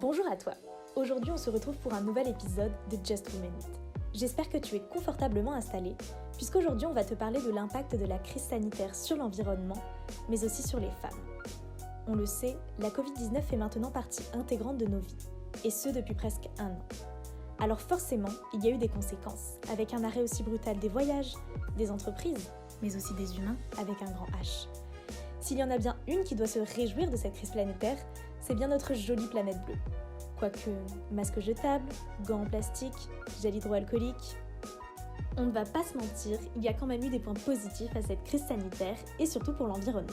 Bonjour à toi. Aujourd'hui, on se retrouve pour un nouvel épisode de Just a Minute. J'espère que tu es confortablement installé, puisqu'aujourd'hui, on va te parler de l'impact de la crise sanitaire sur l'environnement, mais aussi sur les femmes. On le sait, la Covid-19 fait maintenant partie intégrante de nos vies, et ce depuis presque un an. Alors forcément, il y a eu des conséquences, avec un arrêt aussi brutal des voyages, des entreprises, mais aussi des humains avec un grand H. S'il y en a bien une qui doit se réjouir de cette crise planétaire, c'est bien notre jolie planète bleue. Quoique, masque jetable, gants en plastique, gel hydroalcoolique... On ne va pas se mentir, il y a quand même eu des points positifs à cette crise sanitaire et surtout pour l'environnement.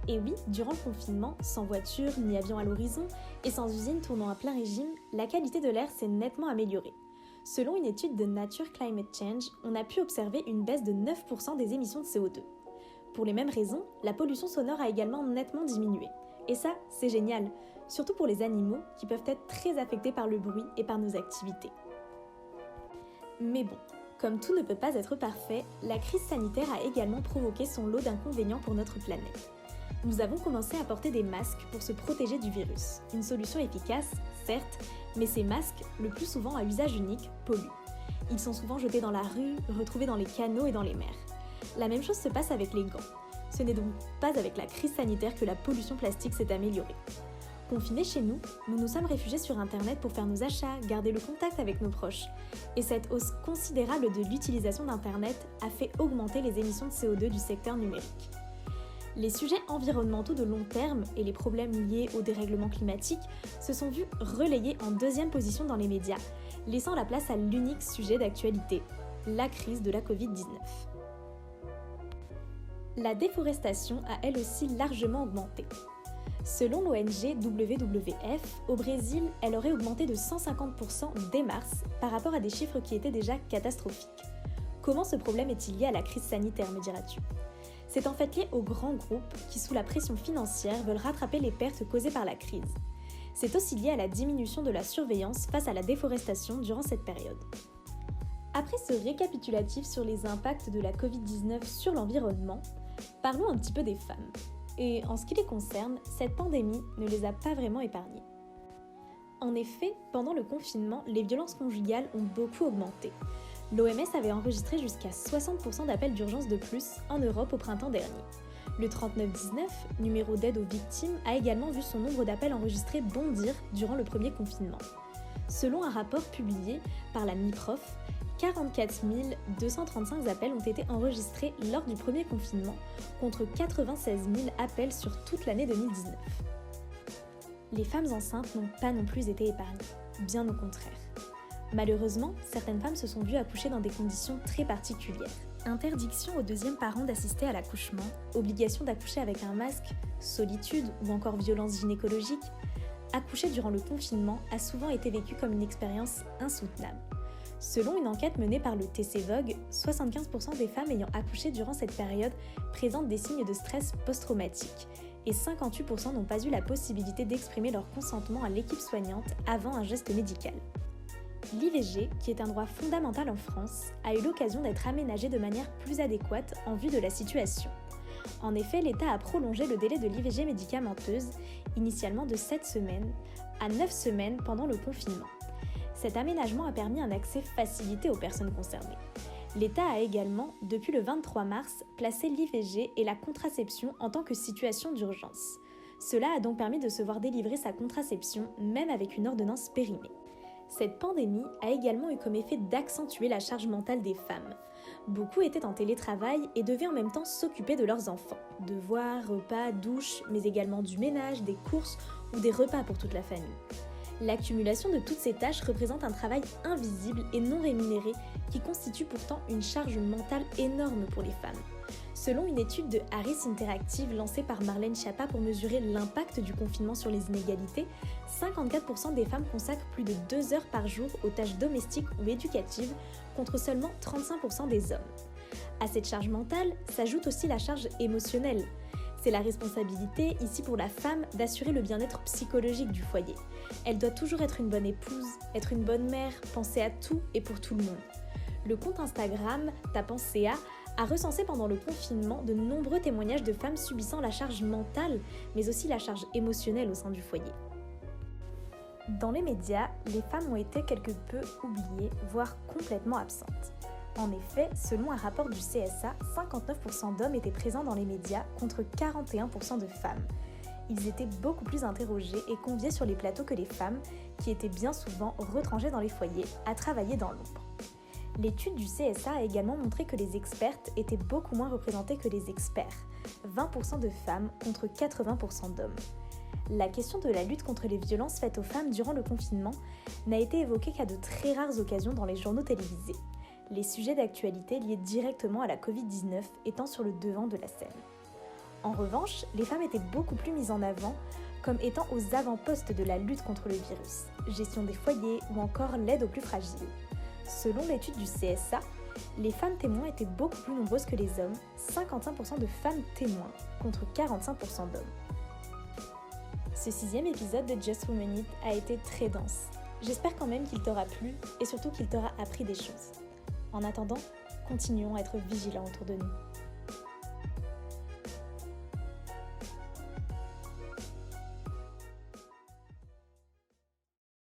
Et oui, durant le confinement, sans voiture ni avion à l'horizon et sans usine tournant à plein régime, la qualité de l'air s'est nettement améliorée. Selon une étude de Nature Climate Change, on a pu observer une baisse de 9% des émissions de CO2. Pour les mêmes raisons, la pollution sonore a également nettement diminué. Et ça, c'est génial, surtout pour les animaux qui peuvent être très affectés par le bruit et par nos activités. Mais bon, comme tout ne peut pas être parfait, la crise sanitaire a également provoqué son lot d'inconvénients pour notre planète. Nous avons commencé à porter des masques pour se protéger du virus. Une solution efficace, certes, mais ces masques, le plus souvent à usage unique, polluent. Ils sont souvent jetés dans la rue, retrouvés dans les canaux et dans les mers. La même chose se passe avec les gants. Ce n'est donc pas avec la crise sanitaire que la pollution plastique s'est améliorée. Confinés chez nous, nous nous sommes réfugiés sur Internet pour faire nos achats, garder le contact avec nos proches. Et cette hausse considérable de l'utilisation d'Internet a fait augmenter les émissions de CO2 du secteur numérique. Les sujets environnementaux de long terme et les problèmes liés au dérèglement climatique se sont vus relayés en deuxième position dans les médias, laissant la place à l'unique sujet d'actualité, la crise de la Covid-19. La déforestation a elle aussi largement augmenté. Selon l'ONG WWF, au Brésil, elle aurait augmenté de 150% dès mars par rapport à des chiffres qui étaient déjà catastrophiques. Comment ce problème est-il lié à la crise sanitaire, me diras-tu ? C'est en fait lié aux grands groupes qui, sous la pression financière, veulent rattraper les pertes causées par la crise. C'est aussi lié à la diminution de la surveillance face à la déforestation durant cette période. Après ce récapitulatif sur les impacts de la Covid-19 sur l'environnement, parlons un petit peu des femmes. Et en ce qui les concerne, cette pandémie ne les a pas vraiment épargnées. En effet, pendant le confinement, les violences conjugales ont beaucoup augmenté. L'OMS avait enregistré jusqu'à 60% d'appels d'urgence de plus en Europe au printemps dernier. Le 3919, numéro d'aide aux victimes, a également vu son nombre d'appels enregistrés bondir durant le premier confinement. Selon un rapport publié par la MIPROF, 44 235 appels ont été enregistrés lors du premier confinement, contre 96 000 appels sur toute l'année 2019. Les femmes enceintes n'ont pas non plus été épargnées, bien au contraire. Malheureusement, certaines femmes se sont vues accoucher dans des conditions très particulières. Interdiction au deuxième parent d'assister à l'accouchement, obligation d'accoucher avec un masque, solitude ou encore violence gynécologique, accoucher durant le confinement a souvent été vécu comme une expérience insoutenable. Selon une enquête menée par le TC Vogue, 75% des femmes ayant accouché durant cette période présentent des signes de stress post-traumatique et 58% n'ont pas eu la possibilité d'exprimer leur consentement à l'équipe soignante avant un geste médical. L'IVG, qui est un droit fondamental en France, a eu l'occasion d'être aménagé de manière plus adéquate en vue de la situation. En effet, l'État a prolongé le délai de l'IVG médicamenteuse, initialement de 7 semaines, à 9 semaines pendant le confinement. Cet aménagement a permis un accès facilité aux personnes concernées. L'État a également, depuis le 23 mars, placé l'IVG et la contraception en tant que situation d'urgence. Cela a donc permis de se voir délivrer sa contraception, même avec une ordonnance périmée. Cette pandémie a également eu comme effet d'accentuer la charge mentale des femmes. Beaucoup étaient en télétravail et devaient en même temps s'occuper de leurs enfants. Devoirs, repas, douches, mais également du ménage, des courses ou des repas pour toute la famille. L'accumulation de toutes ces tâches représente un travail invisible et non rémunéré qui constitue pourtant une charge mentale énorme pour les femmes. Selon une étude de Harris Interactive lancée par Marlène Schiappa pour mesurer l'impact du confinement sur les inégalités, 54% des femmes consacrent plus de 2 heures par jour aux tâches domestiques ou éducatives, contre seulement 35% des hommes. À cette charge mentale s'ajoute aussi la charge émotionnelle. C'est la responsabilité, ici pour la femme, d'assurer le bien-être psychologique du foyer. Elle doit toujours être une bonne épouse, être une bonne mère, penser à tout et pour tout le monde. Le compte Instagram Ta Pensée a recensé pendant le confinement de nombreux témoignages de femmes subissant la charge mentale, mais aussi la charge émotionnelle au sein du foyer. Dans les médias, les femmes ont été quelque peu oubliées, voire complètement absentes. En effet, selon un rapport du CSA, 59% d'hommes étaient présents dans les médias contre 41% de femmes. Ils étaient beaucoup plus interrogés et conviés sur les plateaux que les femmes, qui étaient bien souvent retranchées dans les foyers, à travailler dans l'ombre. L'étude du CSA a également montré que les expertes étaient beaucoup moins représentées que les experts, 20% de femmes contre 80% d'hommes. La question de la lutte contre les violences faites aux femmes durant le confinement n'a été évoquée qu'à de très rares occasions dans les journaux télévisés, les sujets d'actualité liés directement à la Covid-19 étant sur le devant de la scène. En revanche, les femmes étaient beaucoup plus mises en avant comme étant aux avant-postes de la lutte contre le virus, gestion des foyers ou encore l'aide aux plus fragiles. Selon l'étude du CSA, les femmes témoins étaient beaucoup plus nombreuses que les hommes, 55% de femmes témoins contre 45% d'hommes. Ce 6e épisode de Just Woman It a été très dense. J'espère quand même qu'il t'aura plu et surtout qu'il t'aura appris des choses. En attendant, continuons à être vigilants autour de nous.